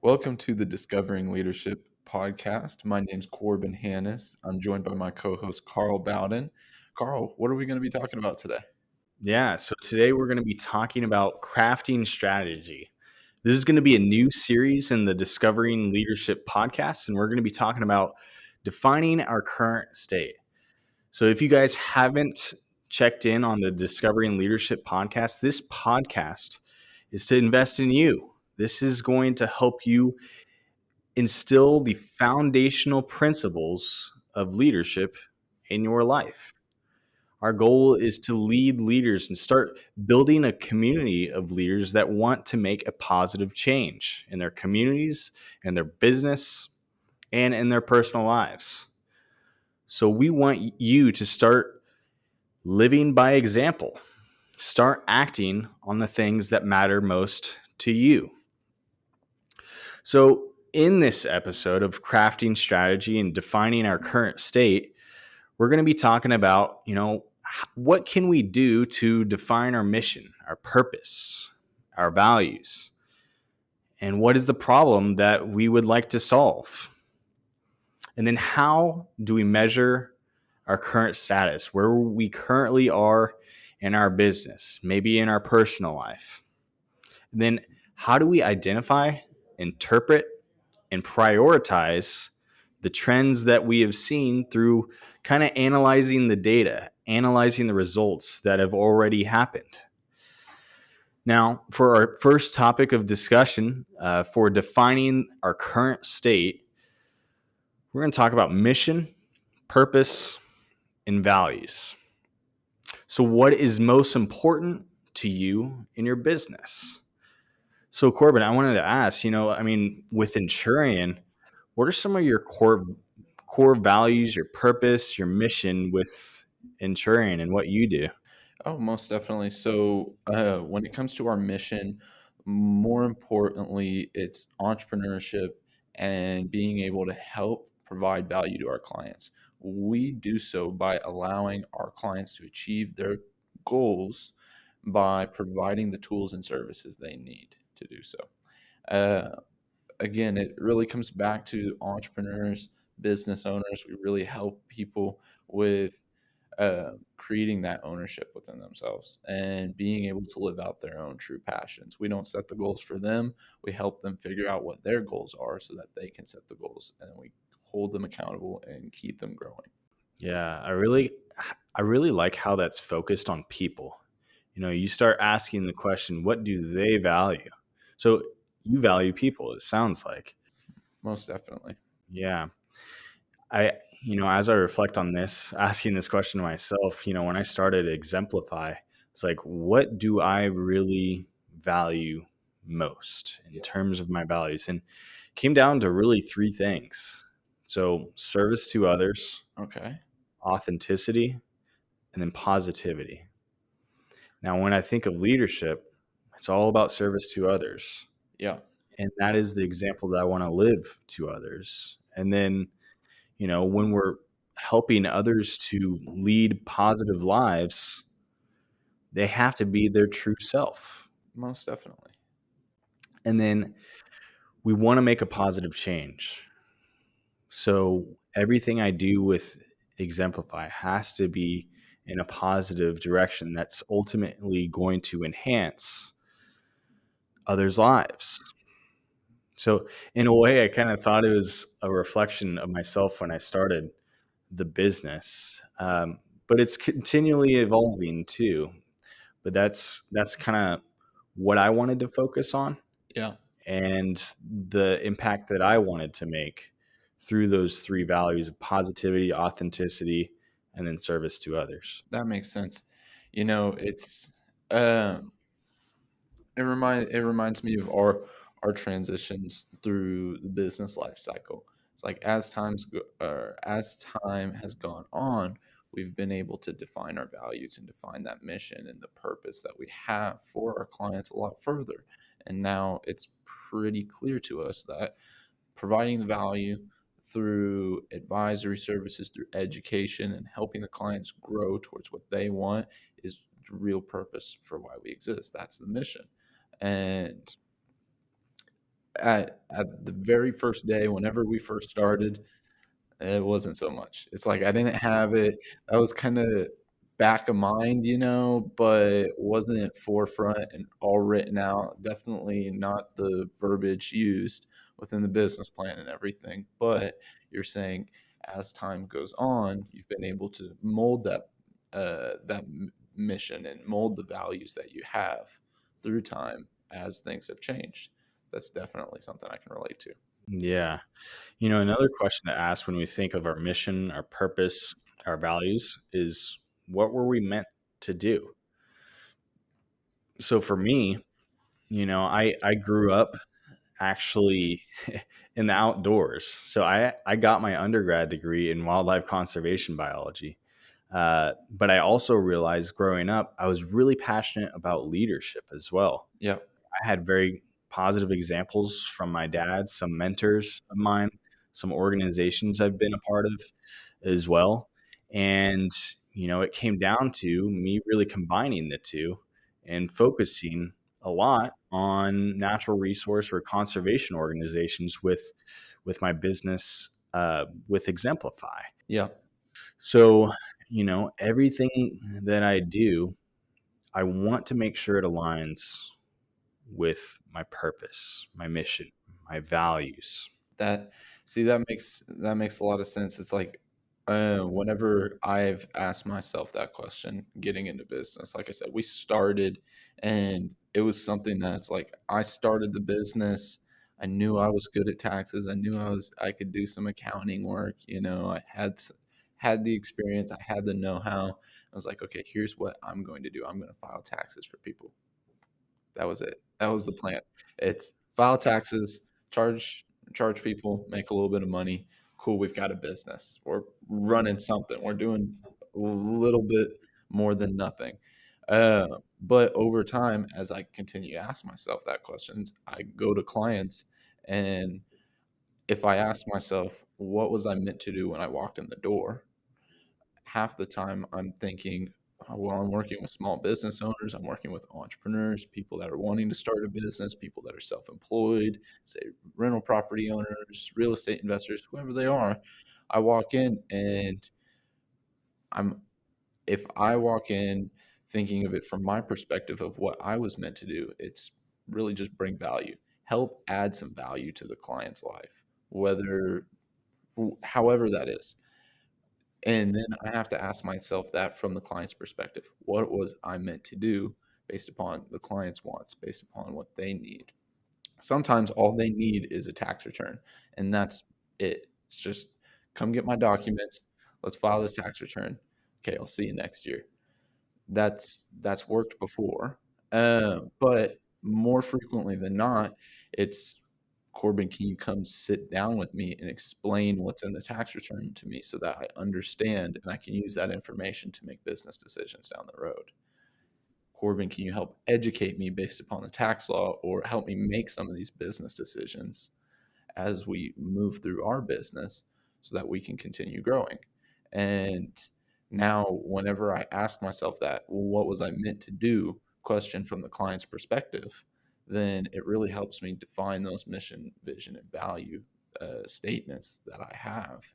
Welcome to the Discovering Leadership podcast. My name's Corbin Hannis. I'm joined by my co-host Carl Bowden. Carl, what are we going to be talking about today? Yeah, so today we're going to be talking about crafting strategy. This is going to be a new series in the Discovering Leadership podcast, and we're going to be talking about defining our current state. So, if you guys haven't checked in on the Discovering Leadership podcast, this podcast is to invest in you. This is going to help you instill the foundational principles of leadership in your life. Our goal is to lead leaders and start building a community of leaders that want to make a positive change in their communities, in their business, and in their personal lives. So we want you to start living by example. Start acting on the things that matter most to you. So, in this episode of crafting strategy and defining our current state, we're going to be talking about, what can we do to define our mission, our purpose, our values, and what is the problem that we would like to solve? And then how do we measure our current status, where we currently are in our business, maybe in our personal life? And then how do we identify, interpret, and prioritize the trends that we have seen through kind of analyzing the data, analyzing the results that have already happened? Now, for our first topic of discussion, for defining our current state, we're going to talk about mission, purpose, and values. So, what is most important to you in your business? So, Corbin, I wanted to ask, with Enturian, what are some of your core values, your purpose, your mission with Enturian and what you do? Oh, most definitely. So, when it comes to our mission, more importantly, it's entrepreneurship and being able to help provide value to our clients. We do so by allowing our clients to achieve their goals by providing the tools and services they need to do so. Uh, Again, it really comes back to entrepreneurs, business owners. We really help people with creating that ownership within themselves and being able to live out their own true passions. We don't set the goals for them. We help them figure out what their goals are so that they can set the goals, and we hold them accountable and keep them growing. Yeah, I really like how that's focused on people. You start asking the question, what do they value? So you value people, it sounds like. Most definitely. Yeah. As I reflect on this, asking this question to myself, when I started Exemplify, it's like, what do I really value most in Yeah. terms of my values? And it came down to really three things. So, service to others, Okay. authenticity, and then positivity. Now, when I think of leadership, it's all about service to others. Yeah. And that is the example that I want to live to others. And then when we're helping others to lead positive lives, they have to be their true self. Most definitely. And then we want to make a positive change. So everything I do with Exemplify has to be in a positive direction that's ultimately going to enhance others' lives. So, in a way, I kind of thought it was a reflection of myself when I started the business. But it's continually evolving too. But that's kind of what I wanted to focus on Yeah. and the impact that I wanted to make through those three values of positivity, authenticity, and then service to others. That makes sense. It's um it reminds me of our transitions through the business life cycle. It's like as time has gone on, we've been able to define our values and define that mission and the purpose that we have for our clients a lot further. And now it's pretty clear to us that providing the value through advisory services, through education, and helping the clients grow towards what they want is the real purpose for why we exist. That's the mission. And At the very first day, whenever we first started, it wasn't so much. It's like I didn't have it. I was kinda back of mind, but wasn't forefront and all written out. Definitely not the verbiage used within the business plan and everything. But you're saying as time goes on, you've been able to mold that mission and mold the values that you have through time as things have changed. That's definitely something I can relate to. Yeah. Another question to ask when we think of our mission, our purpose, our values is, what were we meant to do? So for me, I grew up actually in the outdoors. So I got my undergrad degree in wildlife conservation biology. But I also realized growing up, I was really passionate about leadership as well. Yeah, I had very positive examples from my dad, some mentors of mine, some organizations I've been a part of as well. And, it came down to me really combining the two and focusing a lot on natural resource or conservation organizations with my business with Exemplify. yeah. So, everything that I do, I want to make sure it aligns with my purpose, my mission, my values. That see, that makes a lot of sense. It's like, whenever I've asked myself that question getting into business, like I said, we started and it was something that's like I started the business. I knew I was good at taxes. I knew I could do some accounting work, I had the experience, I had the know-how. I was like, "Okay, here's what I'm going to do. I'm gonna file taxes for people." That was it. That was the plan. It's file taxes, charge people, make a little bit of money. Cool, we've got a business. We're running something. We're doing a little bit more than nothing. But over time, as I continue to ask myself that questions, I go to clients, and if I ask myself, "What was I meant to do when I walked in the door?" half the time I'm thinking, "Oh, well, I'm working with small business owners, I'm working with entrepreneurs, people that are wanting to start a business, people that are self-employed, say rental property owners, real estate investors, whoever they are." I walk in and I'm if I walk in thinking of it from my perspective of what I was meant to do, it's really just bring value, help add some value to the client's life, whether however that is. And then I have to ask myself that from the client's perspective. What was I meant to do based upon the client's wants, based upon what they need? Sometimes all they need is a tax return, and that's it. It's just come get my documents. Let's file this tax return. Okay, I'll see you next year. That's worked before, but more frequently than not, it's, "Corbin, can you come sit down with me and explain what's in the tax return to me so that I understand and I can use that information to make business decisions down the road? Corbin, can you help educate me based upon the tax law or help me make some of these business decisions as we move through our business so that we can continue growing?" And now, whenever I ask myself that, "Well, what was I meant to do?" question from the client's perspective, then it really helps me define those mission, vision, and value statements that I have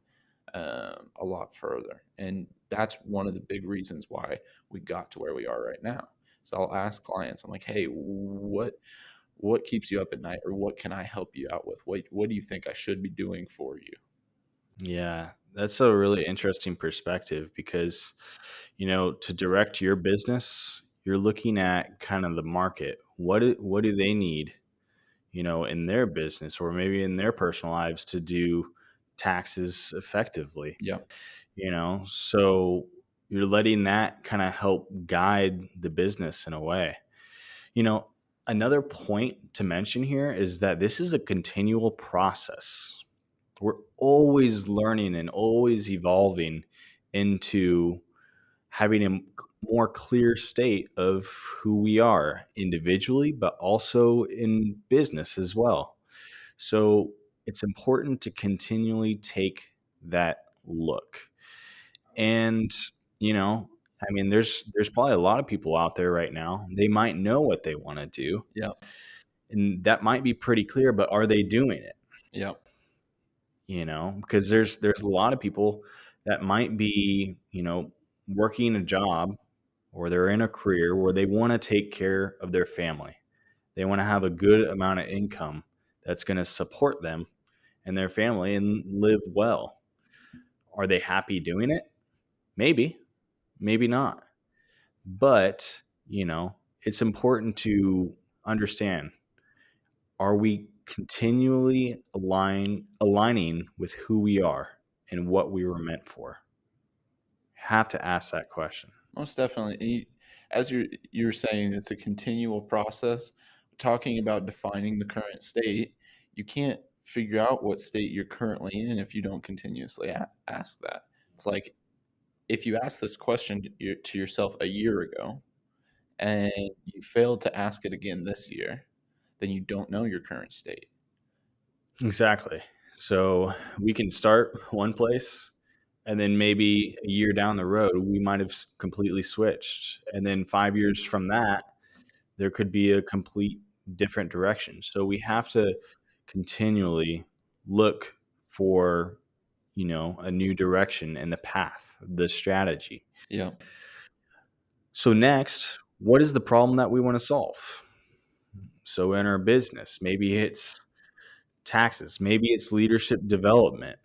a lot further. And that's one of the big reasons why we got to where we are right now. So I'll ask clients, I'm like, "Hey, what keeps you up at night, or what can I help you out with? What do you think I should be doing for you?" Yeah, that's a really interesting perspective because, to direct your business, you're looking at kind of the market. What do they need, in their business or maybe in their personal lives to do taxes effectively? Yeah, So you're letting that kind of help guide the business in a way. You know, Another point to mention here is that this is a continual process. We're always learning and always evolving into having a more clear state of who we are individually, but also in business as well. So it's important to continually take that look. And, you know, there's probably a lot of people out there right now. They might know what they want to do, yeah, And that might be pretty clear, but are they doing it? Yep. Because there's a lot of people that might be, working a job, or they're in a career where they want to take care of their family. They want to have a good amount of income that's going to support them and their family and live well. Are they happy doing it? Maybe, maybe not. But, it's important to understand, are we continually aligning with who we are and what we were meant for? Have to ask that question. Most definitely. As you're saying, it's a continual process. Talking about defining the current state, you can't figure out what state you're currently in if you don't continuously ask that. It's like if you ask this question to yourself a year ago and you failed to ask it again this year, then you don't know your current state. Exactly. So we can start one place, and then maybe a year down the road, we might have completely switched. And then 5 years from that, there could be a complete different direction. So we have to continually look for, a new direction and the path, the strategy. Yeah. So next, what is the problem that we want to solve? So in our business, maybe it's taxes, maybe it's leadership development,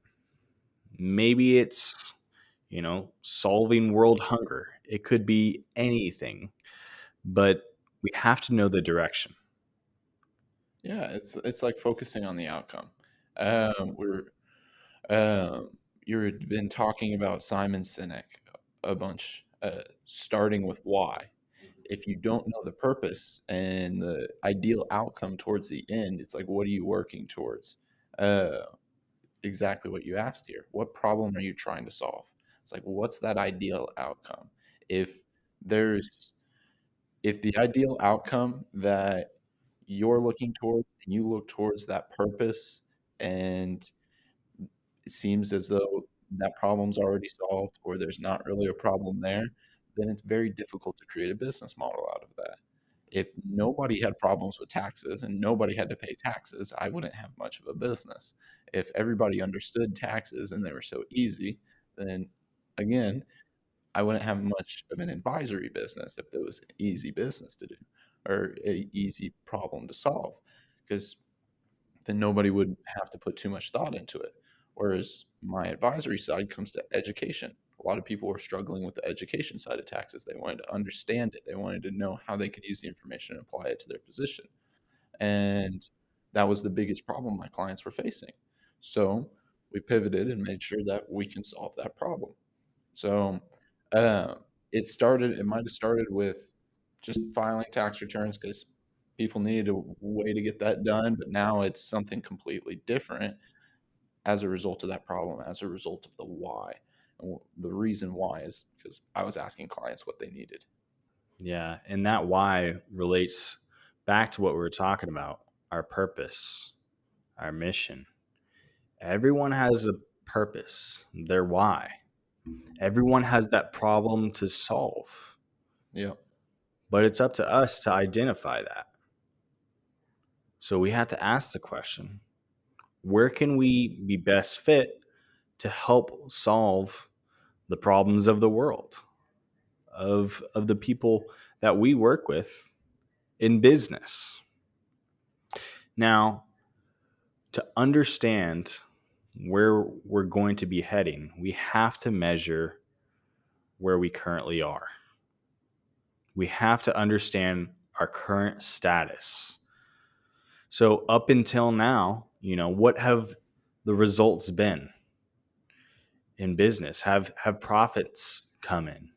maybe it's, solving world hunger. It could be anything, but we have to know the direction. Yeah, it's like focusing on the outcome. We're You've been talking about Simon Sinek a bunch, starting with why. If you don't know the purpose and the ideal outcome towards the end, it's like, what are you working towards? Uh, exactly what you asked here. What problem are you trying to solve? It's like, what's that ideal outcome? If there's if the ideal outcome that you're looking towards and you look towards that purpose and it seems as though that problem's already solved or there's not really a problem there, then it's very difficult to create a business model out of that. If nobody had problems with taxes and nobody had to pay taxes, I wouldn't have much of a business. If everybody understood taxes and they were so easy, then again, I wouldn't have much of an advisory business if it was an easy business to do or a easy problem to solve because then nobody would have to put too much thought into it. Whereas my advisory side comes to education. A lot of people were struggling with the education side of taxes. They wanted to understand it. They wanted to know how they could use the information and apply it to their position. And that was the biggest problem my clients were facing. So we pivoted and made sure that we can solve that problem. So uh, it might have started with just filing tax returns because people needed a way to get that done, but now it's something completely different as a result of that problem, as a result of the why. And the reason why is because I was asking clients what they needed. Yeah. And that why relates back to what we were talking about, our purpose, our mission. Everyone has a purpose, their why. Everyone has that problem to solve, Yeah. but it's up to us to identify that. So we have to ask the question, where can we be best fit to help solve the problems of the world, of the people that we work with in business? Now, to understand where we're going to be heading, we have to measure where we currently are. We have to understand our current status. So, up until now, what have the results been in business? Have profits come in?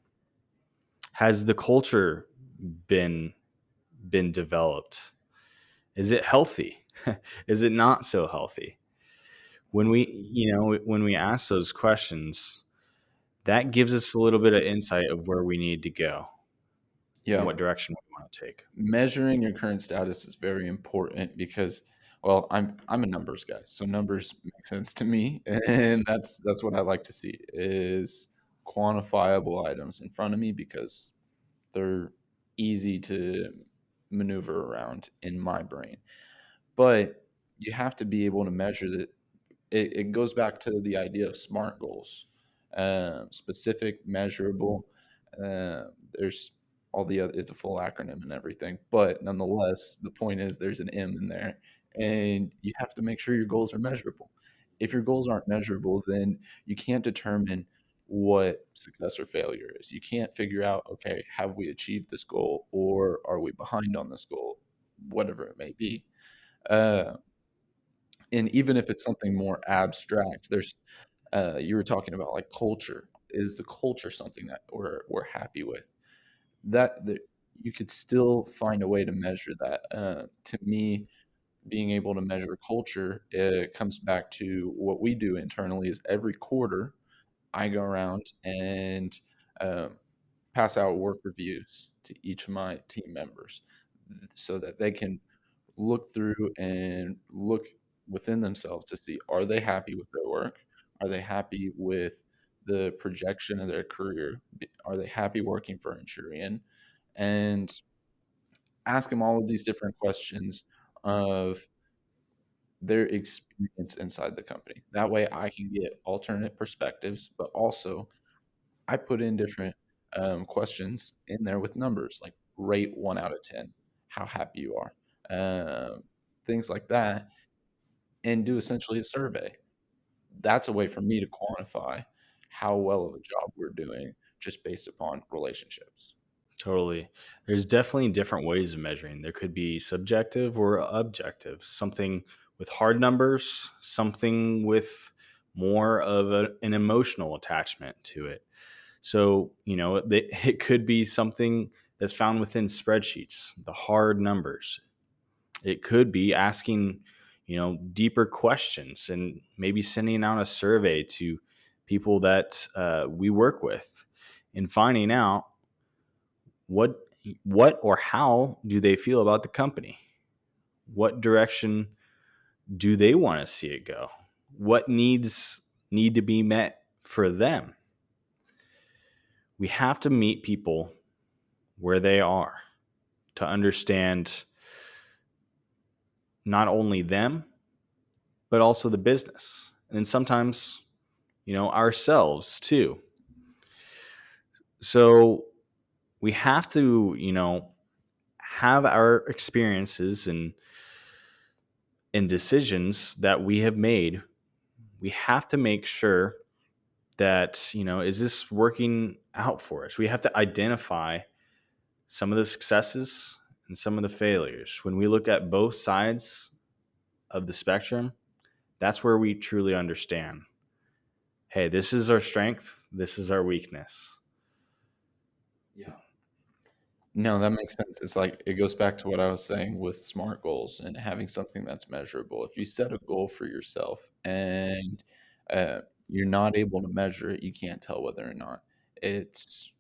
Has the culture been been developed? Is it healthy? Is it not so healthy? When we ask those questions, that gives us a little bit of insight of where we need to go and Yeah. what direction we want to take. Measuring your current status is very important because well, I'm a numbers guy, so numbers make sense to me, and that's what I like to see is quantifiable items in front of me because they're easy to maneuver around in my brain. But you have to be able to measure that. It goes back to the idea of SMART goals, specific, measurable. There's all the other. It's a full acronym and everything, but nonetheless, the point is there's an M in there, and you have to make sure your goals are measurable. If your goals aren't measurable, then you can't determine what success or failure is. You can't figure out, okay, have we achieved this goal or are we behind on this goal, whatever it may be. Uh, and even if it's something more abstract, there's you were talking about like culture. Is the culture something that we're happy with? That you could still find a way to measure that. To me, being able to measure culture, it comes back to what we do internally. Is every quarter I go around and um, pass out work reviews to each of my team members so that they can look through and look within themselves to see, are they happy with their work? Are they happy with the projection of their career? Are they happy working for Enturian? And ask them all of these different questions of their experience inside the company. That way I can get alternate perspectives, but also I put in different questions in there with numbers, like rate 1 out of 10, how happy you are, um, things like that, and do essentially a survey. That's a way for me to quantify how well of a job we're doing just based upon relationships. Totally. There's definitely different ways of measuring. There could be subjective or objective, something with hard numbers, something with more of an emotional attachment to it. So, it could be something that's found within spreadsheets, the hard numbers. It could be asking, deeper questions and maybe sending out a survey to people that we work with and finding out what or how do they feel about the company? What direction do they want to see it go? What needs need to be met for them? We have to meet people where they are to understand not only them but also the business. And sometimes, ourselves too. So we have to, have our experiences and decisions that we have made. We have to make sure that, is this working out for us? We have to identify some of the successes and some of the failures. When we look at both sides of the spectrum, that's where we truly understand, hey, this is our strength, this is our weakness. Yeah. No, that makes sense. It's like it goes back to what I was saying with SMART goals and having something that's measurable. If you set a goal for yourself and you're not able to measure it, you can't tell whether or not it's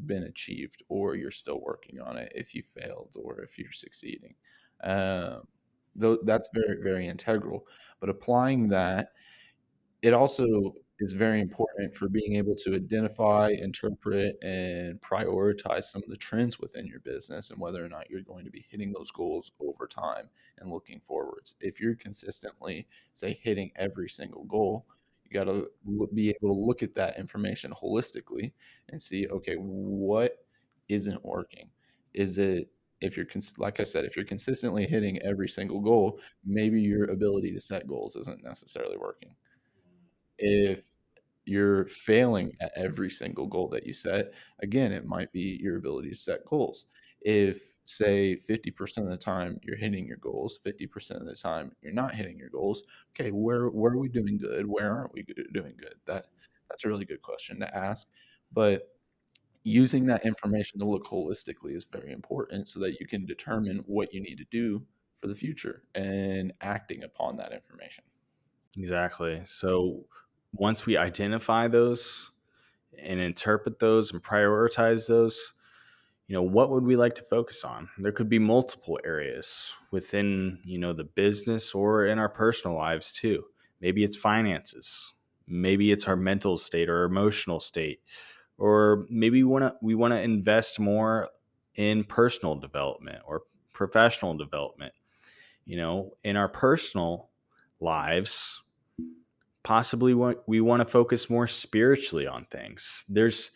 been achieved or you're still working on it if you failed or if you're succeeding. Um, though that's very, very integral. But applying that, it also is very important for being able to identify, interpret, and prioritize some of the trends within your business and whether or not you're going to be hitting those goals over time and looking forwards. If you're consistently, say, hitting every single goal, you got to be able to look at that information holistically and see, okay, what isn't working? Is it if you're like I said, if you're consistently hitting every single goal, maybe your ability to set goals isn't necessarily working. If you're failing at every single goal that you set, again, it might be your ability to set goals. If, say, 50% of the time you're hitting your goals, 50% of the time you're not hitting your goals, okay, where are we doing good? Where aren't we doing good? That's a really good question to ask. But using that information to look holistically is very important so that you can determine what you need to do for the future and acting upon that information. Exactly. So once we identify those and interpret those and prioritize those, what would we like to focus on? There could be multiple areas within, the business or in our personal lives too. Maybe it's finances. Maybe it's our mental state or emotional state. Or maybe we want to invest more in personal development or professional development. In our personal lives, possibly we want to focus more spiritually on things. There's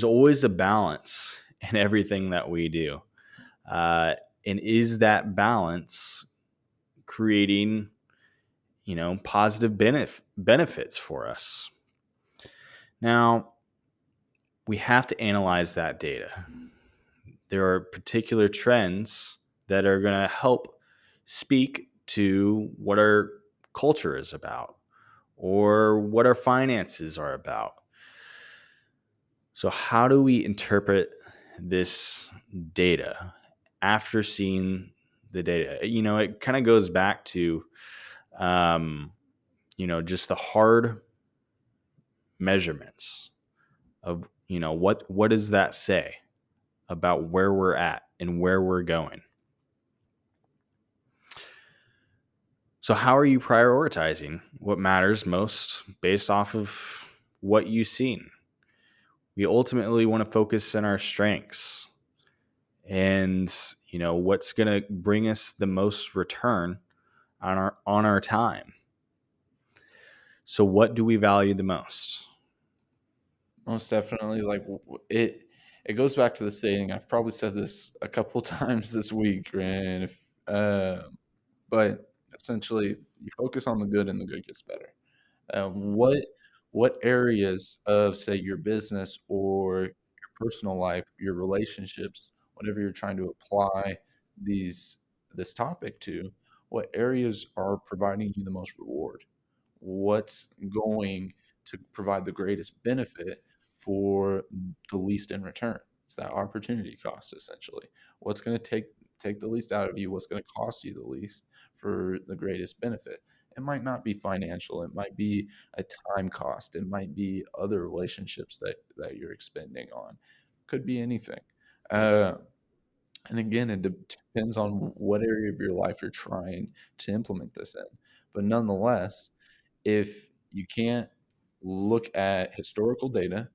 always a balance in everything that we do. Uh, and is that balance creating, positive benefits for us? Now, we have to analyze that data. There are particular trends that are going to help speak to what our culture is about or what our finances are about. So, how do we interpret this data after seeing the data? It kind of goes back to, um, just the hard measurements of, what does that say about where we're at and where we're going? So, how are you prioritizing what matters most based off of what you've seen? We ultimately want to focus on our strengths and, what's going to bring us the most return on our time. So, what do we value the most? Most definitely, like, it goes back to the saying, I've probably said this a couple times this week, and but essentially, you focus on the good and the good gets better. What areas of, say, your business or your personal life, your relationships, whatever you're trying to apply these this topic to, what areas are providing you the most reward? What's going to provide the greatest benefit for the least in return? It's that opportunity cost, essentially. What's gonna take the least out of you? What's gonna cost you the least for the greatest benefit? It might not be financial, it might be a time cost, it might be other relationships that you're expending on. Could be anything. Uh, and again, it depends on what area of your life you're trying to implement this in. But nonetheless, if you can't look at historical data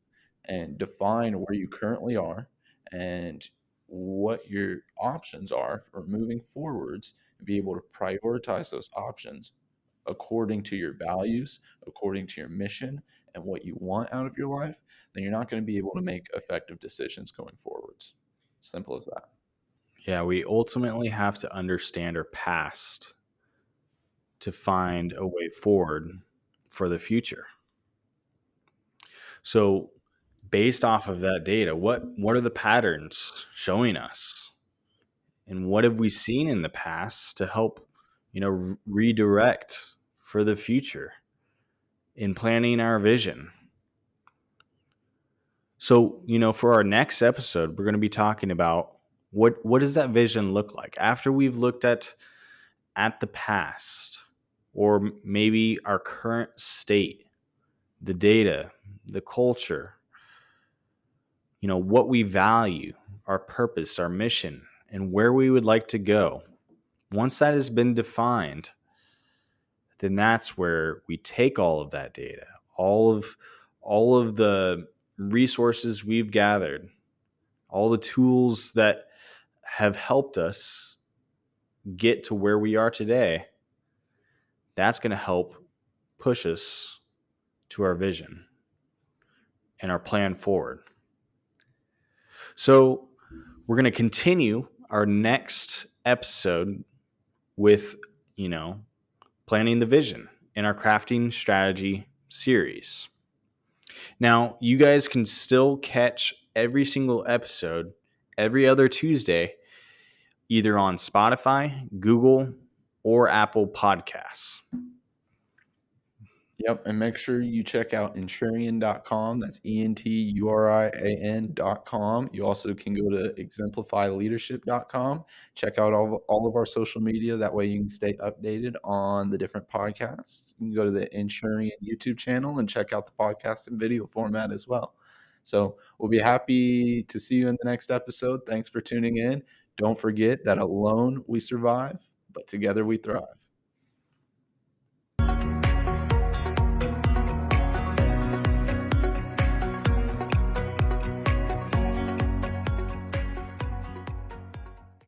and define where you currently are and what your options are for moving forwards and be able to prioritize those options according to your values, according to your mission, and what you want out of your life, then you're not going to be able to make effective decisions going forwards. Simple as that. Yeah, we ultimately have to understand our past to find a way forward for the future. So, based off of that data, what are the patterns showing us? And what have we seen in the past to help, redirect for the future in planning our vision? So, for our next episode, we're going to be talking about what does that vision look like after we've looked at the past or maybe our current state, the data, the culture, what we value, our purpose, our mission, and where we would like to go. Once that has been defined, then that's where we take all of that data, all of the resources we've gathered, all the tools that have helped us get to where we are today. That's going to help push us to our vision and our plan forward. So, we're going to continue our next episode with, planning the vision in our crafting strategy series. Now, you guys can still catch every single episode every other Tuesday, either on Spotify, Google, or Apple Podcasts. Yep, and make sure you check out Enturian.com. That's Enturian.com. You also can go to exemplifyleadership.com. Check out all of our social media. That way you can stay updated on the different podcasts. You can go to the Enturian YouTube channel and check out the podcast in video format as well. So we'll be happy to see you in the next episode. Thanks for tuning in. Don't forget that alone we survive, but together we thrive.